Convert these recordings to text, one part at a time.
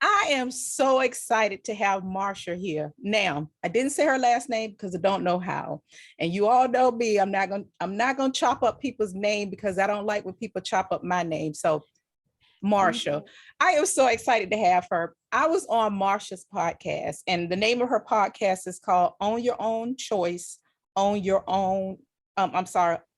I am so excited to have Marsha here. Now, I didn't say her last name because I don't know how. And you all know me, I'm not gonna chop up people's name because I don't like when people chop up my name. So Marsha, I am so excited to have her. I was on Marsha's podcast, and the name of her podcast is called Own Your Own Choice, Own Your Own,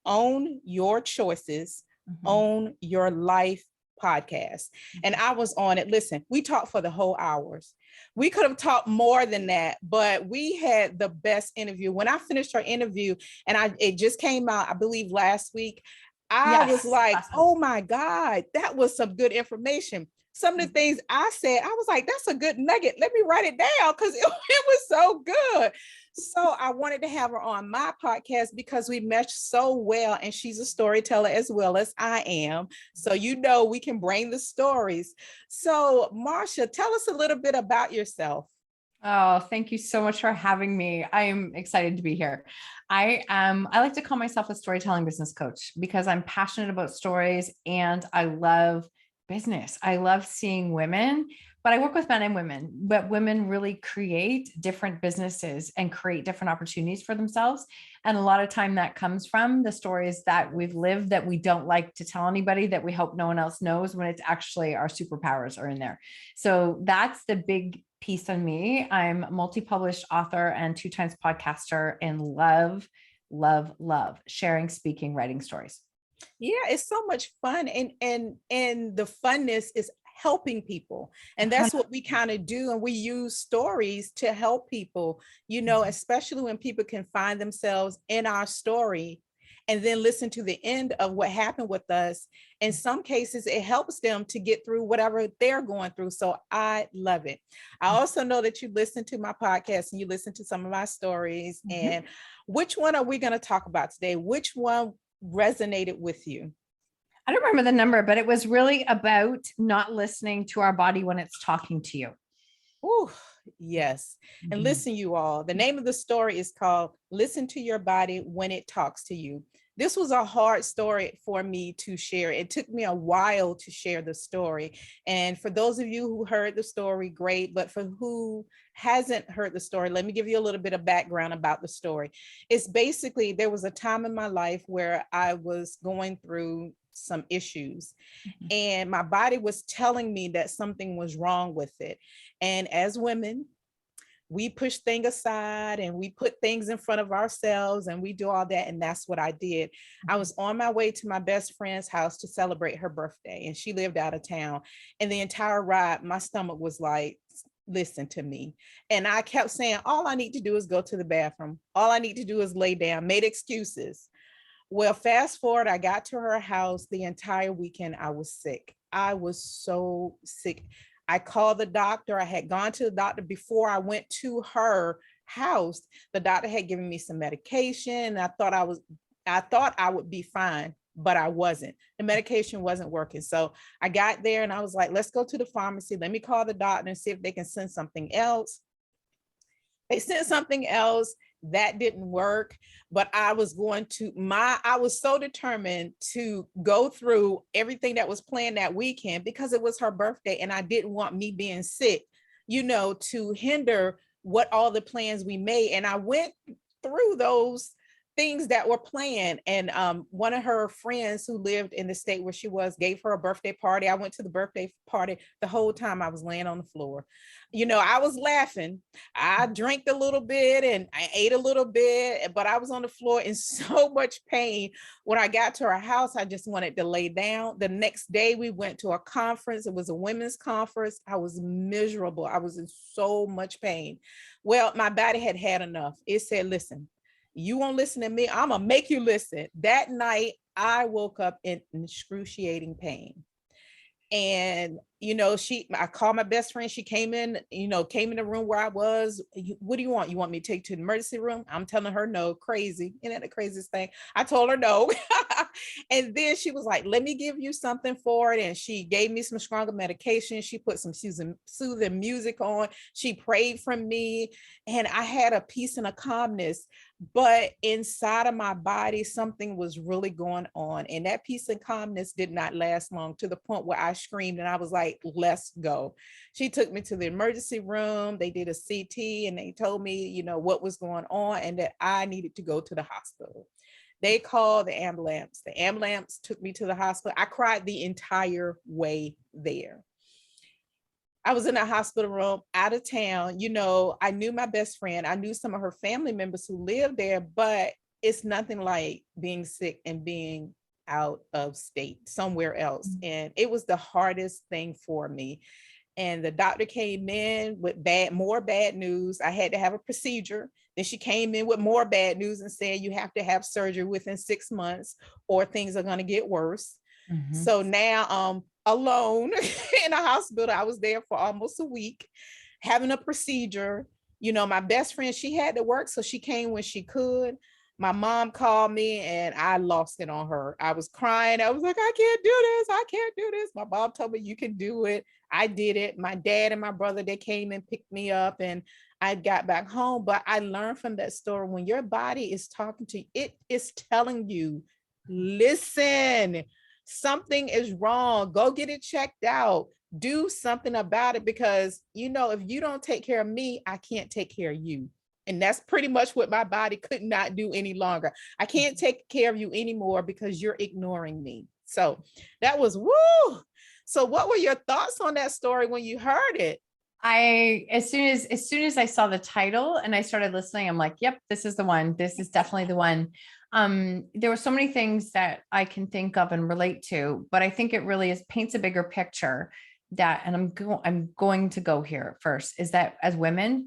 Own Your Choices, Own Your Life podcast. And I was on it. Listen, we talked for the whole hours. We could have talked more than that, but we had the best interview. When I finished our interview, and it just came out, I believe last week, I was like, oh my God, that was some good information. Some of the things I said, I was like, that's a good nugget. Let me write it down because it was so good. So I wanted to have her on my podcast because we meshed so well, and she's a storyteller as well as I am. So, we can bring the stories. So Marsha, tell us a little bit about yourself. Oh, thank you so much for having me. I am excited to be here. I like to call myself a storytelling business coach because I'm passionate about stories and I love business. I love seeing women, but I work with men and women, but women really create different businesses and create different opportunities for themselves. And a lot of time that comes from the stories that we've lived that we don't like to tell anybody, that we hope no one else knows, when it's actually our superpowers are in there. So that's the big piece on me. I'm a multi-published author and 2 times podcaster, and love sharing, speaking, writing stories. Yeah, it's so much fun. And the funness is helping people. And that's what we kind of do. And we use stories to help people, especially when people can find themselves in our story and then listen to the end of what happened with us. In some cases, it helps them to get through whatever they're going through. So I love it. I also know that you listen to my podcast and you listen to some of my stories. And which one are we going to talk about today? Which one resonated with you? I don't remember the number, but it was really about not listening to our body when it's talking to you. Oh, yes. And listen, you all, the name of the story is called Listen to Your Body When It Talks to You. This was a hard story for me to share. It took me a while to share the story. And for those of you who heard the story, great. But for who hasn't heard the story, let me give you a little bit of background about the story. It's basically, there was a time in my life where I was going through some issues and my body was telling me that something was wrong with it. And as women, we push things aside and we put things in front of ourselves and we do all that. And that's what I did. I was on my way to my best friend's house to celebrate her birthday, and she lived out of town. And the entire ride, my stomach was like, listen to me. And I kept saying, all I need to do is go to the bathroom. All I need to do is lay down, made excuses. Well, fast forward, I got to her house. The entire weekend, I was sick. I was so sick. I called the doctor. I had gone to the doctor before I went to her house. The doctor had given me some medication. I thought I would be fine, but I wasn't. The medication wasn't working. So I got there and I was like, let's go to the pharmacy. Let me call the doctor and see if they can send something else. They sent something else. That didn't work, but I was so determined to go through everything that was planned that weekend because it was her birthday and I didn't want me being sick, to hinder what all the plans we made. And I went through those things that were planned. And one of her friends who lived in the state where she was gave her a birthday party. I went to the birthday party. The whole time I was laying on the floor. I was laughing. I drank a little bit and I ate a little bit, but I was on the floor in so much pain. When I got to her house, I just wanted to lay down. The next day we went to a conference. It was a women's conference. I was miserable. I was in so much pain. Well, my body had had enough. It said, listen, you won't listen to me. I'm going to make you listen. That night, I woke up in excruciating pain. And, I called my best friend. She came in the room where I was. What do you want? You want me to take you to the emergency room? I'm telling her no. Crazy. Isn't that the craziest thing? I told her no. And then she was like, let me give you something for it. And she gave me some stronger medication. She put some soothing music on. She prayed for me. And I had a peace and a calmness. But inside of my body, something was really going on. And that peace and calmness did not last long, to the point where I screamed and I was like, let's go. She took me to the emergency room. They did a CT and they told me, what was going on and that I needed to go to the hospital. They called the ambulance. The ambulance took me to the hospital. I cried the entire way there. I was in a hospital room out of town. I knew my best friend. I knew some of her family members who lived there, but it's nothing like being sick and being out of state somewhere else. And it was the hardest thing for me. And the doctor came in with more bad news. I had to have a procedure. Then she came in with more bad news and said, you have to have surgery within 6 months or things are going to get worse. So now alone in a hospital. I was there for almost a week having a procedure. My best friend, she had to work, so she came when she could. My mom called me and I lost it on her. I was crying. I was like, I can't do this. I can't do this. My mom told me, you can do it. I did it. My dad and my brother, they came and picked me up and I got back home. But I learned from that story, when your body is talking to you, it is telling you, listen, something is wrong. Go get it checked out. Do something about it, because, if you don't take care of me, I can't take care of you. And that's pretty much what my body could not do any longer. I can't take care of you anymore because you're ignoring me. So that was woo. So what were your thoughts on that story when you heard it? As soon as I saw the title and I started listening, I'm like, yep, this is the one. This is definitely the one. There were so many things that I can think of and relate to, but I think it really paints a bigger picture that, and I'm going to go here first, is that as women,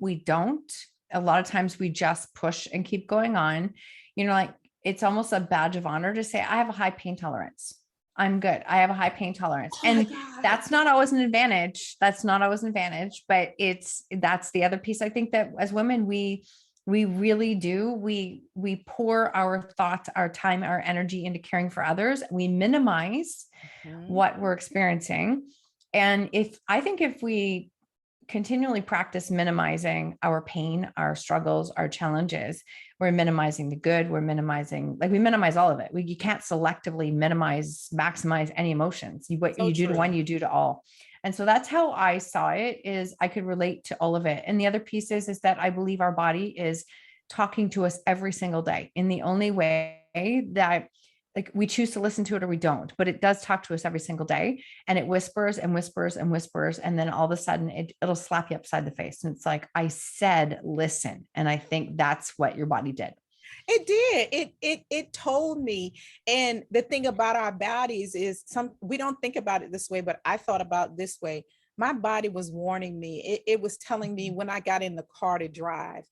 a lot of times we just push and keep going on, like it's almost a badge of honor to say, I have a high pain tolerance. I'm good. I have a high pain tolerance. And that's not always an advantage. But that's the other piece. I think that as women, we really do. We pour our thoughts, our time, our energy into caring for others. We minimize what we're experiencing. And if we continually practice minimizing our pain, our struggles, our challenges, we're minimizing the good, we minimize all of it. You can't selectively maximize any emotions. What you do to one, you do to all. And so that's how I saw it, is I could relate to all of it. And the other piece is that I believe our body is talking to us every single day in the only way that, like, we choose to listen to it or we don't, but it does talk to us every single day, and it whispers and whispers and whispers. And then all of a sudden it'll slap you upside the face. And it's like, I said, listen. And I think that's what your body did. It did. It told me. And the thing about our bodies is we don't think about it this way, but I thought about it this way. My body was warning me. It was telling me when I got in the car to drive,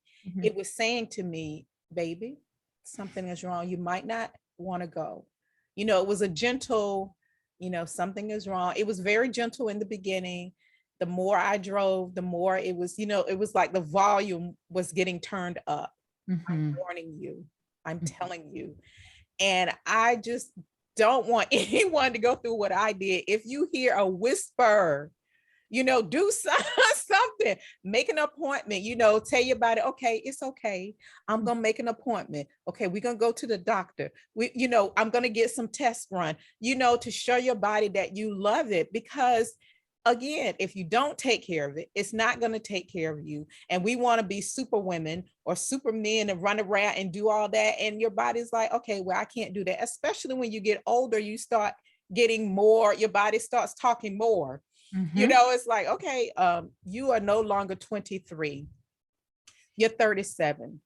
it was saying to me, baby, something is wrong. You might not want to go. It was a gentle, something is wrong. It was very gentle in the beginning. The more I drove, the more it was, it was like the volume was getting turned up. I'm warning you. I'm telling you. And I just don't want anyone to go through what I did. If you hear a whisper, do something, make an appointment, tell you about it. Okay, it's okay. I'm going to make an appointment. Okay, we're going to go to the doctor. I'm going to get some tests run, to show your body that you love it. Because again, if you don't take care of it, it's not going to take care of you. And we want to be super women or super men and run around and do all that. And your body's like, okay, well, I can't do that. Especially when you get older, you start getting more, your body starts talking more. It's like, okay, you are no longer 23. You're 37.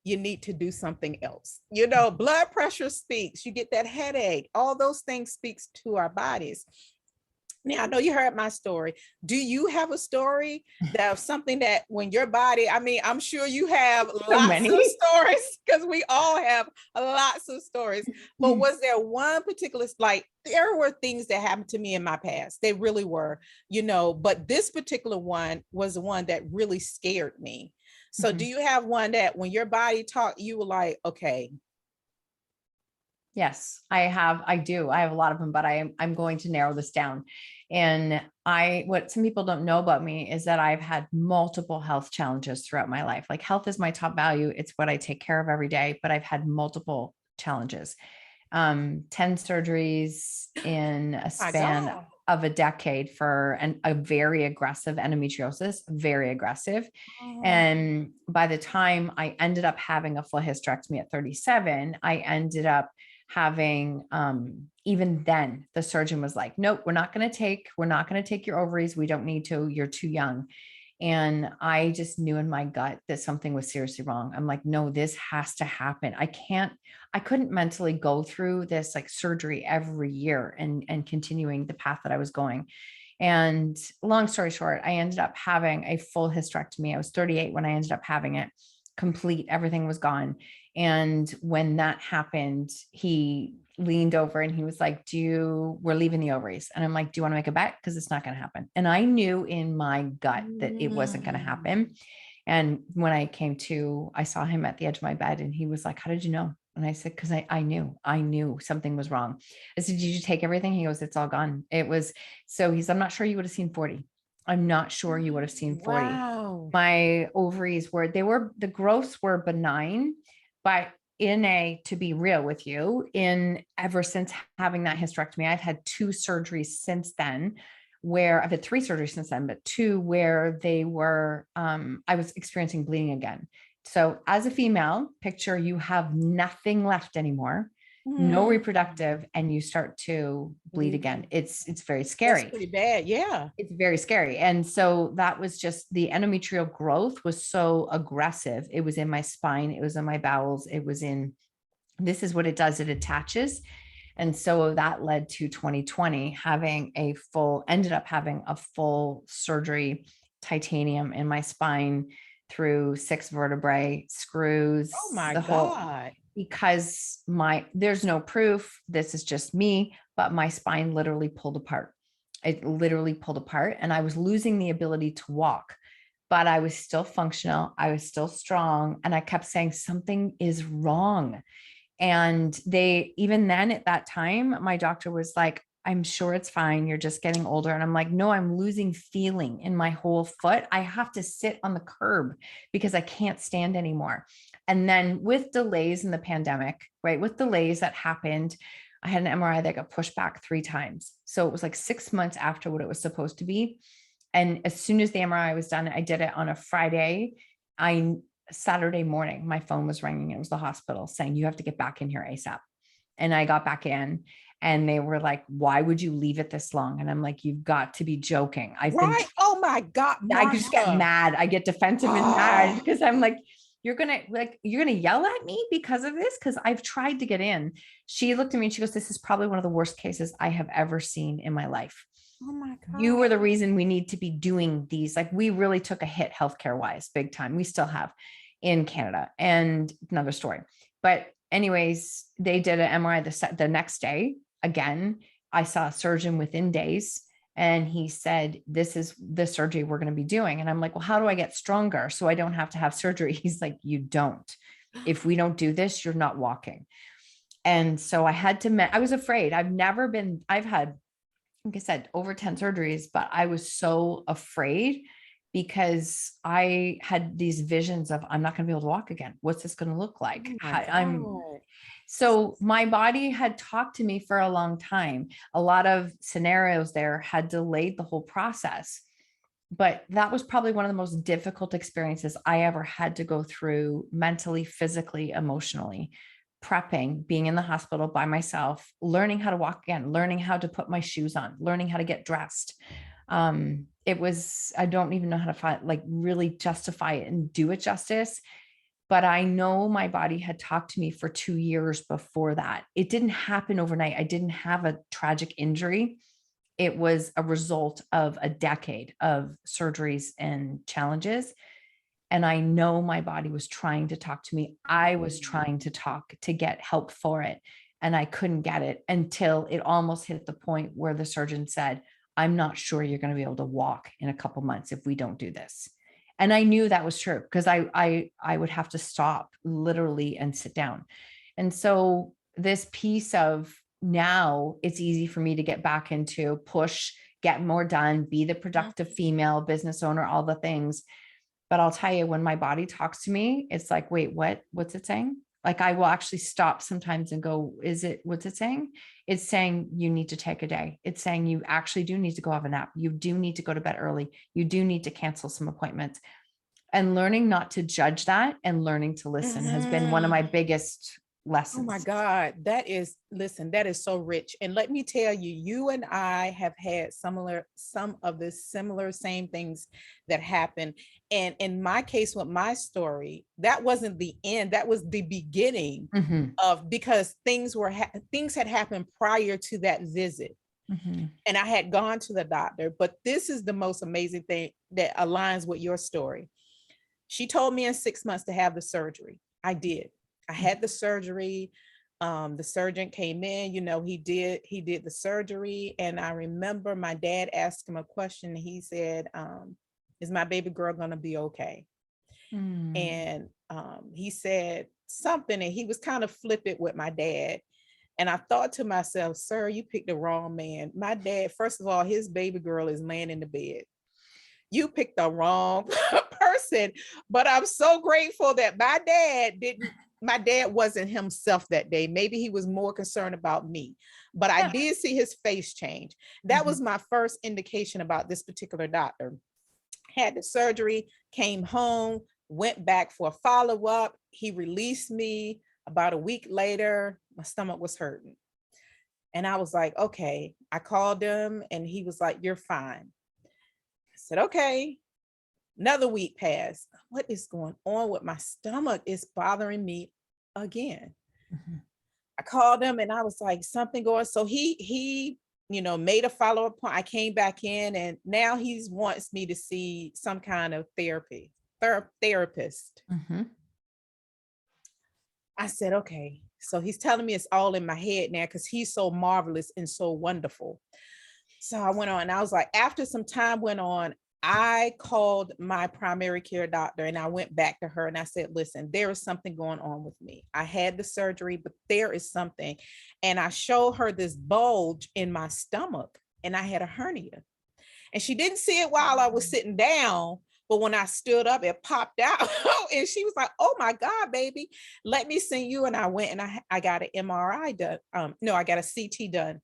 You need to do something else. Blood pressure speaks. You get that headache. All those things speaks to our bodies. Now, I know you heard my story. Do you have a story that something that when your body, I'm sure you have lots of stories, because we all have lots of stories, but was there one particular, like, there were things that happened to me in my past. They really were, but this particular one was the one that really scared me. So do you have one that when your body talked, you were like, okay, Yes, I do. I have a lot of them, but I'm going to narrow this down. And what some people don't know about me is that I've had multiple health challenges throughout my life. Like health is my top value. It's what I take care of every day, but I've had multiple challenges. 10 surgeries in a My span God. of a decade for a very aggressive endometriosis, very aggressive. Oh, And by the time I ended up having a full hysterectomy at 37, I ended up having, even then the surgeon was like, nope, we're not going to take your ovaries. We don't need to, you're too young. And I just knew in my gut that something was seriously wrong. I'm like, no, this has to happen. I couldn't mentally go through this like surgery every year and continuing the path that I was going. And long story short, I ended up having a full hysterectomy. I was 38 when I ended up having it complete. Everything was gone. And when that happened, he leaned over and he was like, we're leaving the ovaries. And I'm like, do you want to make a bet? Because it's not going to happen. And I knew in my gut that it wasn't going to happen. And when I saw him at the edge of my bed and he was like, how did you know? And I said, because I knew something was wrong. I said, did you take everything? He goes, it's all gone. I'm not sure you would have seen 40. I'm not sure you would have seen 40. wow. My ovaries the growths were benign, but to be real with you, ever since having that hysterectomy, I've had 2 surgeries since then where I've had 3 surgeries since then, but 2 where they were, I was experiencing bleeding again. So as a female, picture you have nothing left anymore, no Mm. reproductive, and you start to bleed again. It's very That's scary. pretty bad. Yeah. It's very scary. And so that was just the endometrial growth was so aggressive. It was in my spine, it was in my bowels, this is what it does, it attaches. And so that led to 2020 ended up having a full surgery, titanium in my spine through 6 vertebrae, screws, Oh my the whole, God. because there's no proof, this is just me, but my spine literally pulled apart. It literally pulled apart and I was losing the ability to walk, but I was still functional. I was still strong. And I kept saying something is wrong. And even then at that time, my doctor was like, I'm sure it's fine. You're just getting older. And I'm like, no, I'm losing feeling in my whole foot. I have to sit on the curb because I can't stand anymore. And then with delays in the pandemic, right? With delays that happened, I had an MRI that got pushed back 3 times. So it was like 6 months after what it was supposed to be. And as soon as the MRI was done, I did it on a Friday. Saturday morning, my phone was ringing. It was the hospital saying, you have to get back in here ASAP. And I got back in and they were like, why would you leave it this long? And I'm like, you've got to be joking. Right. Oh my God, I just get Marsha. mad. I get defensive and mad Oh, because I'm like, you're going to yell at me because of this? Because I've tried to get in. She looked at me and she goes, this is probably one of the worst cases I have ever seen in my life. oh my You were God. the reason we need to be doing these. Like we really took a hit healthcare wise, big time. We still have in Canada, and another story. But anyways, they did an MRI the next day. Again, I saw a surgeon within days and he said, this is the surgery we're going to be doing. And I'm like, well, how do I get stronger so I don't have to have surgery? He's like, you don't. If we don't do this, you're not walking. And so I was afraid. I've had, like I said, over 10 surgeries, but I was so afraid because I had these visions of I'm not going to be able to walk again. What's this going to look like? Oh my God. So my body had talked to me for a long time. A lot of scenarios there had delayed the whole process, but that was probably one of the most difficult experiences I ever had to go through mentally, physically, emotionally. Prepping, being in the hospital by myself, learning how to walk again, learning how to put my shoes on, learning how to get dressed. I don't even know how to really justify it and do it justice. But I know my body had talked to me for 2 years before that. It didn't happen overnight. I didn't have a tragic injury. It was a result of a decade of surgeries and challenges. And I know my body was trying to talk to me. I was trying to talk to get help for it. And I couldn't get it until it almost hit the point where the surgeon said, I'm not sure you're going to be able to walk in a couple months if we don't do this. And I knew that was true because I would have to stop literally and sit down. And so this piece of now it's easy for me to get back into push, get more done, be the productive female business owner, all the things. But I'll tell you, when my body talks to me, it's like, wait, what's it saying? Like, I will actually stop sometimes and go, what's it saying? It's saying you need to take a day. It's saying you actually do need to go have a nap. You do need to go to bed early. You do need to cancel some appointments. And learning not to judge that and learning to listen has been one of my biggest lessons. Oh my God. That is so rich. And let me tell you, you and I have had some of the similar same things that happened. And in my case, with my story, that wasn't the end. That was the beginning of, because things had happened prior to that visit. And I had gone to the doctor, but this is the most amazing thing that aligns with your story. She told me in 6 months to have the surgery. I did. I had the surgery. The surgeon came in, he did the surgery. And I remember my dad asked him a question. He said, is my baby girl going to be okay? And he said something, and he was kind of flippant with my dad. And I thought to myself, sir, you picked the wrong man. My dad, first of all, his baby girl is laying in the bed. You picked the wrong person. But I'm so grateful that my dad wasn't himself that day. Maybe he was more concerned about me, but I did see his face change. That was my first indication about this particular doctor. Had the surgery, came home, went back for a follow-up. He released me. About a week later, my stomach was hurting. And I was like, okay. I called him and he was like, you're fine. I said, okay. Another week passed. What is going on with my stomach? It's bothering me again. I called him and I was like, something going. So he made a follow-up point. I came back in and now he wants me to see some kind of therapist. I said, okay. So he's telling me it's all in my head now because he's so marvelous and so wonderful. So I went on and I was like, after some time went on, I called my primary care doctor and I went back to her and I said, listen, there is something going on with me. I had the surgery, but there is something. And I showed her this bulge in my stomach and I had a hernia. And she didn't see it while I was sitting down, but when I stood up, it popped out. And she was like, oh my God, baby, let me see you. And I went and I got an MRI done. I got a CT done.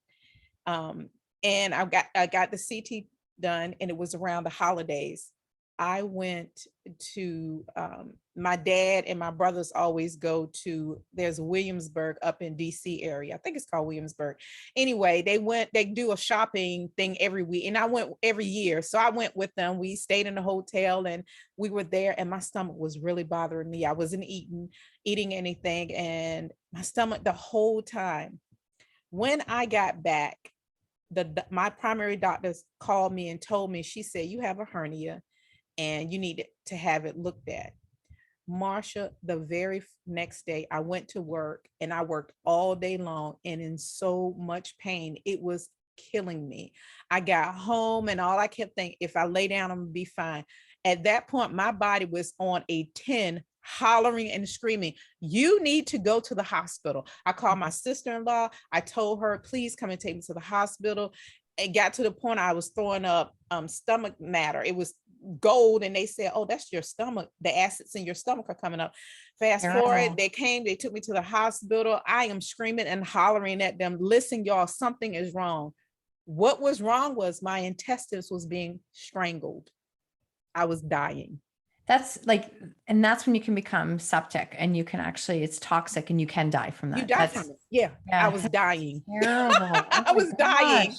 And I got the CT done and it was around the holidays. I went to my dad and my brothers always go to, there's Williamsburg up in DC area. I think it's called Williamsburg. Anyway, they do a shopping thing every week and I went every year. So I went with them. We stayed in a hotel and we were there and my stomach was really bothering me. I wasn't eating anything and my stomach the whole time. When I got back, my primary doctor called me and told me, she said, you have a hernia and you need to have it looked at. Marsha, the very next day I went to work and I worked all day long and in so much pain, it was killing me. I got home and all I kept thinking, if I lay down, I'm gonna be fine. At that point, my body was on a 10, hollering and screaming, you need to go to the hospital. I called my sister-in-law. I told her, please come and take me to the hospital. It got to the point I was throwing up stomach matter. It was gold. And they said, oh, that's your stomach. The acids in your stomach are coming up. Fast forward, they took me to the hospital. I am screaming and hollering at them. Listen, y'all, something is wrong. What was wrong was my intestines was being strangled. I was dying. That's and that's when you can become septic and you can actually, it's toxic and you can die from that. You die from it. Yeah, I was dying. Terrible. I was dying.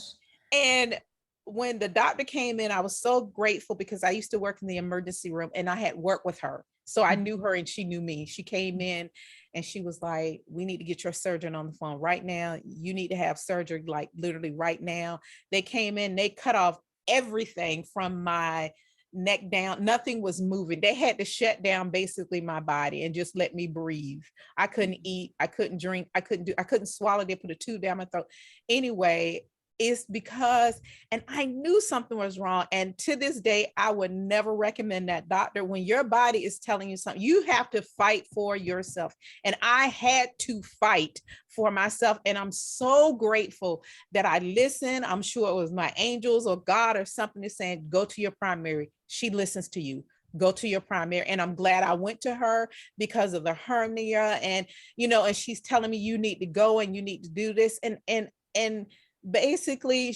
And when the doctor came in, I was so grateful because I used to work in the emergency room and I had worked with her. So I knew her and she knew me. She came in and she was like, we need to get your surgeon on the phone right now. You need to have surgery, like literally right now. They came in, they cut off everything from my neck down. Nothing was moving. They had to shut down basically my body and just let me breathe. I couldn't eat. I couldn't drink. I couldn't swallow. They put a tube down my throat. Anyway, is because, and I knew something was wrong. And to this day, I would never recommend that doctor. When your body is telling you something, you have to fight for yourself. And I had to fight for myself. And I'm so grateful that I listened. I'm sure it was my angels or God or something that's saying, go to your primary. She listens to you. Go to your primary. And I'm glad I went to her because of the hernia. And, and she's telling me you need to go and you need to do this. And basically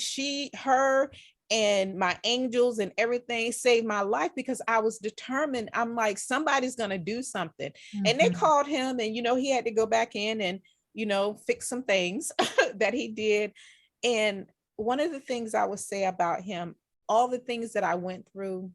her and my angels and everything saved my life because I was determined. I'm like, somebody's going to do something. And they called him and, he had to go back in and, fix some things that he did. And one of the things I would say about him, all the things that I went through,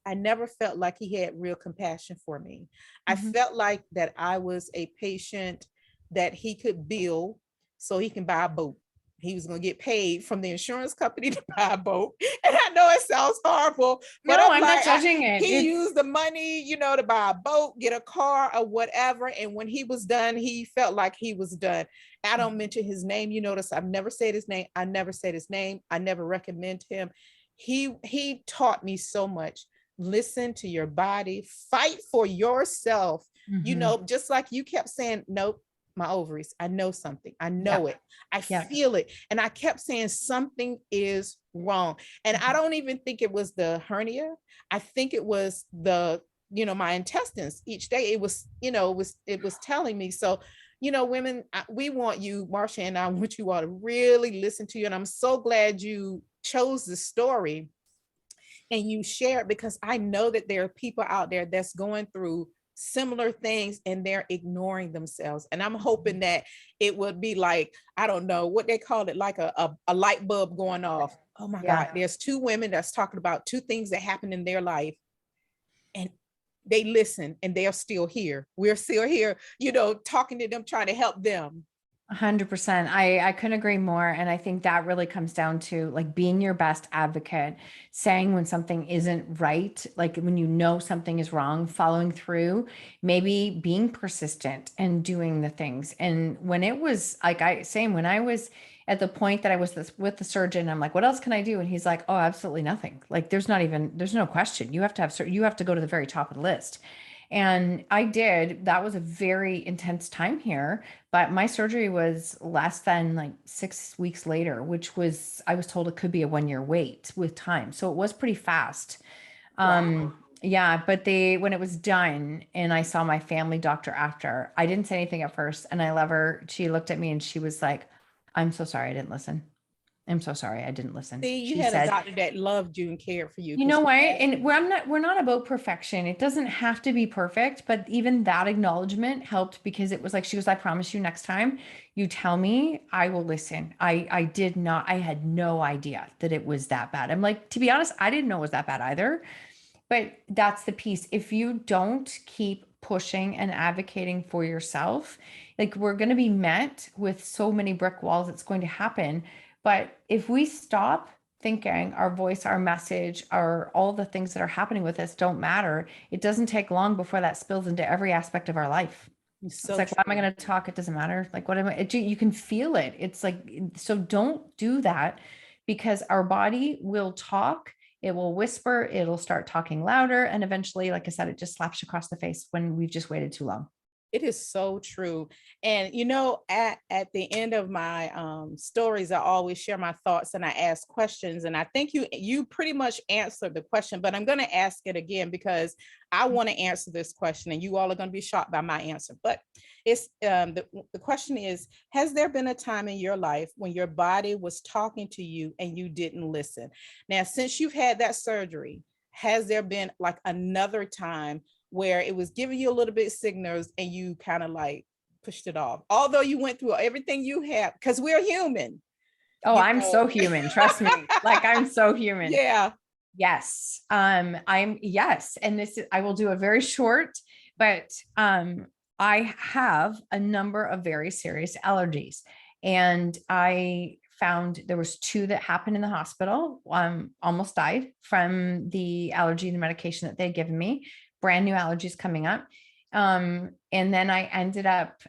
I never felt like he had real compassion for me. I felt like that I was a patient that he could bill so he can buy a boat. He was going to get paid from the insurance company to buy a boat. And I know it sounds horrible, but no, I'm not judging it. He used the money, to buy a boat, get a car or whatever. And when he was done, he felt like he was done. I don't mention his name. You notice I've never said his name. I never said his name. I never recommend him. He taught me so much. Listen to your body, fight for yourself. Just like you kept saying, nope, my ovaries. I know something. I know it. I feel it. And I kept saying something is wrong. And I don't even think it was the hernia. I think it was the, my intestines each day. It was, it was telling me. So, women, we want you, Marsha, and I want you all to really listen to you. And I'm so glad you chose the story and you share it, because I know that there are people out there that's going through similar things and they're ignoring themselves. And I'm hoping that it would be like, I don't know what they call it, like a light bulb going off. Oh my God, there's two women that's talking about two things that happened in their life. And they listen and they're still here. We're still here, talking to them, trying to help them. 100%. I couldn't agree more. And I think that really comes down to like being your best advocate, saying when something isn't right, like when something is wrong, following through, maybe being persistent and doing the things. And when it was like, when I was at the point that I was with the surgeon, I'm like, what else can I do? And he's like, oh, absolutely nothing. Like, there's no question. You have to go to the very top of the list. And I did. That was a very intense time here, but my surgery was less than like 6 weeks later, which was, I was told it could be a 1-year wait with time. So it was pretty fast. Wow. Yeah, but when it was done and I saw my family doctor after, I didn't say anything at first. And I love her. She looked at me and she was like, I'm so sorry I didn't listen. I'm so sorry I didn't listen. See, you She had said, a doctor that loved you and cared for you. you know what? And we're not about perfection. It doesn't have to be perfect, but even that acknowledgement helped, because it was like, she was, I promise you next time you tell me, I will listen. I had no idea that it was that bad. I'm like, to be honest, I didn't know it was that bad either, but that's the piece. If you don't keep pushing and advocating for yourself, like, we're going to be met with so many brick walls. It's going to happen. But if we stop thinking our voice, our message, all the things that are happening with us don't matter, it doesn't take long before that spills into every aspect of our life. It's like, why am I going to talk? It doesn't matter. Like, what am I? You can feel it. It's like, so don't do that, because our body will talk. It will whisper. It'll start talking louder. And eventually, like I said, it just slaps you across the face when we've just waited too long. It is so true. And, at the end of my stories, I always share my thoughts and I ask questions. And I think you pretty much answered the question, but I'm going to ask it again because I want to answer this question and you all are going to be shocked by my answer. But it's the question is, has there been a time in your life when your body was talking to you and you didn't listen? Now, since you've had that surgery, has there been like another time where it was giving you a little bit of signals and you kind of like pushed it off, although you went through everything you have, because we're human. Oh, I'm so human. Trust me. Like, I'm so human. Yeah. Yes. Yes. And I will do a very short, but I have a number of very serious allergies, and I found there was 2 that happened in the hospital. Almost died from the allergy and the medication that they'd given me. Brand new allergies coming up. And then I ended up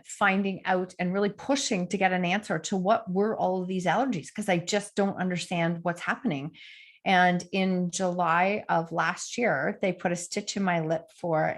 finding out and really pushing to get an answer to what were all of these allergies, because I just don't understand what's happening. And in July of last year, they put a stitch in my lip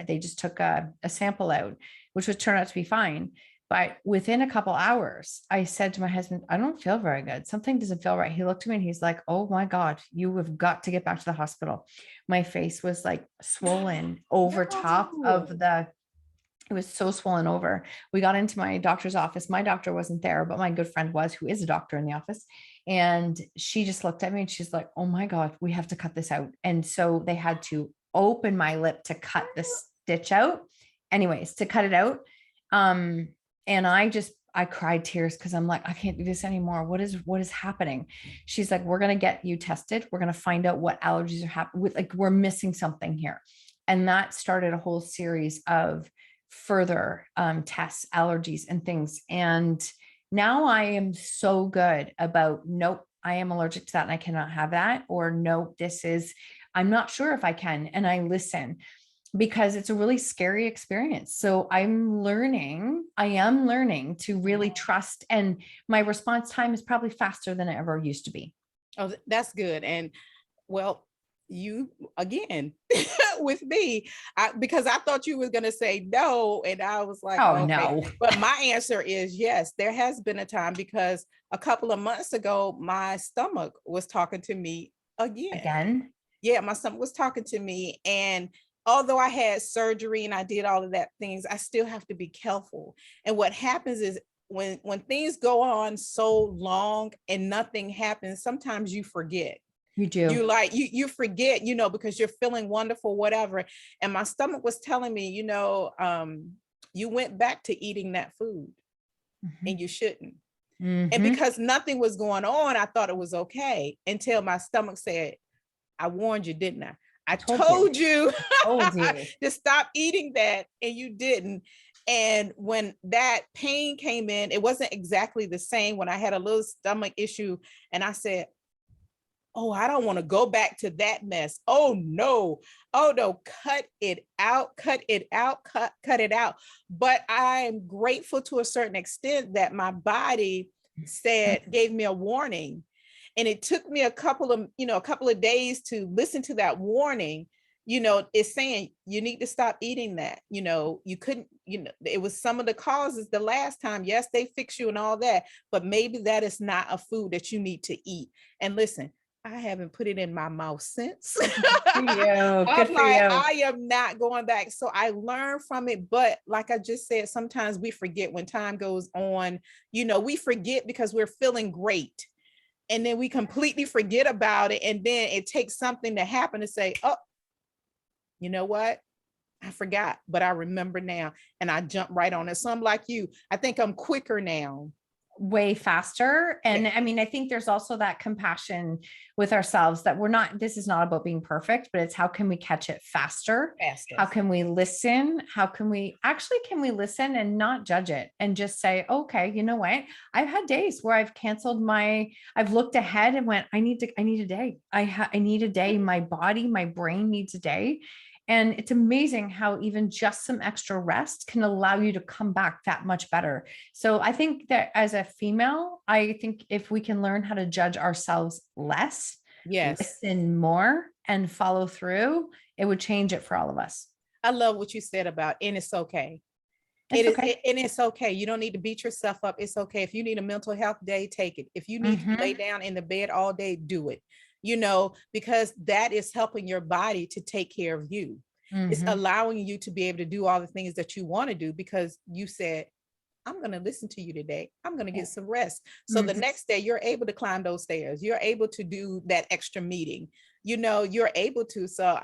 they just took a sample out, which would turn out to be fine. But within a couple hours, I said to my husband, I don't feel very good. Something doesn't feel right. He looked at me and he's like, oh my God, you have got to get back to the hospital. My face was like swollen over top of it was so swollen over. We got into my doctor's office. My doctor wasn't there, but my good friend was, who is a doctor in the office. And she just looked at me and she's like, oh my God, we have to cut this out. And so they had to open my lip to cut the stitch out. Anyways, to cut it out. And I cried tears because I'm like, I can't do this anymore. What is happening? She's like, we're going to get you tested. We're going to find out what allergies are happening. Like, we're missing something here. And that started a whole series of further tests, allergies and things. And now I am so good about, nope, I am allergic to that and I cannot have that. Or nope, I'm not sure if I can. And I listen, because it's a really scary experience. So I am learning to really trust, and my response time is probably faster than it ever used to be. Oh, that's good. And well, you again with me, because I thought you were going to say no. And I was like, oh, okay. No. But my answer is yes, there has been a time, because a couple of months ago, my stomach was talking to me again. Yeah, my stomach was talking to me. And although I had surgery and I did all of that things, I still have to be careful. And what happens is when things go on so long and nothing happens, sometimes you forget. You do. You forget, because you're feeling wonderful, whatever. And my stomach was telling me, you went back to eating that food and you shouldn't. And because nothing was going on, I thought it was okay until my stomach said, I warned you, didn't I? I told you to stop eating that, and you didn't. And when that pain came in, it wasn't exactly the same when I had a little stomach issue. And I said, oh, I don't want to go back to that mess. Oh no, cut it out, cut it out. But I'm grateful to a certain extent that my body gave me a warning. And it took me a couple of days to listen to that warning. It's saying you need to stop eating that. You couldn't, it was some of the causes the last time. Yes, they fix you and all that, but maybe that is not a food that you need to eat. And listen, I haven't put it in my mouth since. Good for you. I am not going back. So I learned from it. But like I just said, sometimes we forget when time goes on, we forget because we're feeling great. And then we completely forget about it. And then it takes something to happen to say, oh, you know what? I forgot, but I remember now. And I jump right on it. So I'm like you. I think I'm quicker now. Way faster. And I mean, I think there's also that compassion with ourselves that this is not about being perfect, but it's how can we catch it faster? How can we listen? Can we listen and not judge it and just say, okay, you know what? I've had days where I've canceled I've looked ahead and went, I need a day. I need a day. My body, my brain needs a day. And it's amazing how even just some extra rest can allow you to come back that much better. So I think that as a female, I think if we can learn how to judge ourselves less, listen more and follow through, it would change it for all of us. I love what you said about, and it's okay. It's okay. You don't need to beat yourself up. It's okay. If you need a mental health day, take it. If you need to lay down in the bed all day, do it. Because that is helping your body to take care of you. It's allowing you to be able to do all the things that you want to do because you said, I'm going to listen to you today. I'm going to get some rest. So the next day you're able to climb those stairs. You're able to do that extra meeting. You're able to. So,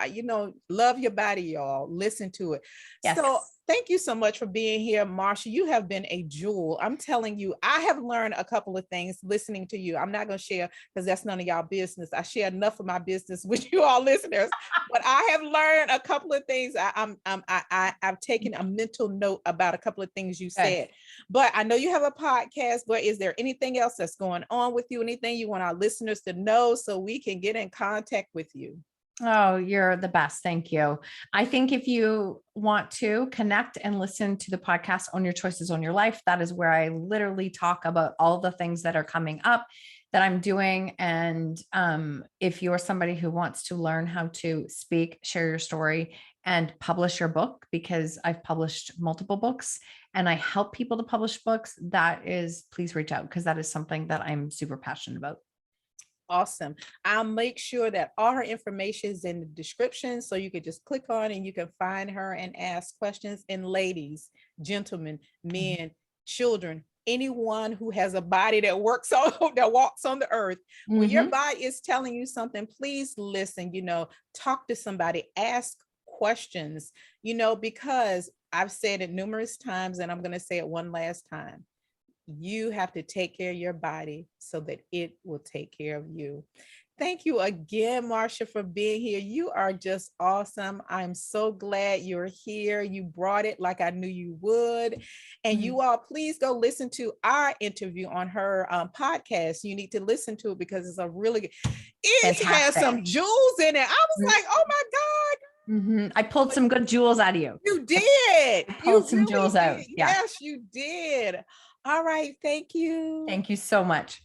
love your body, y'all. Listen to it. Yes. So thank you so much for being here, Marsha. You have been a jewel. I'm telling you, I have learned a couple of things listening to you. I'm not going to share because that's none of y'all business. I share enough of my business with you all listeners, but I have learned a couple of things. I've taken a mental note about a couple of things you said, but I know you have a podcast, but is there anything else that's going on with you? Anything you want our listeners to know so we can get in contact with you? Oh, you're the best. Thank you. I think if you want to connect and listen to the podcast, Own Your Choices, Own Your Life, that is where I literally talk about all the things that are coming up that I'm doing. And if you're somebody who wants to learn how to speak, share your story, and publish your book, because I've published multiple books and I help people to publish books, please reach out, because that is something that I'm super passionate about. Awesome. I'll make sure that all her information is in the description, so you could just click on and you can find her and ask questions. And ladies, gentlemen, men, children, anyone who has a body that works on that walks on the earth, when your body is telling you something, please listen, talk to somebody, ask questions, because I've said it numerous times and I'm going to say it one last time. You have to take care of your body so that it will take care of you. Thank you again, Marsha, for being here. You are just awesome. I'm so glad you're here. You brought it like I knew you would. And you all, please go listen to our interview on her podcast. You need to listen to it because it's a really good, it has some jewels in it. I was like, oh my God. I pulled some good jewels out of you. You did. I pulled some jewels out. Yeah. Yes, you did. All right. Thank you. Thank you so much.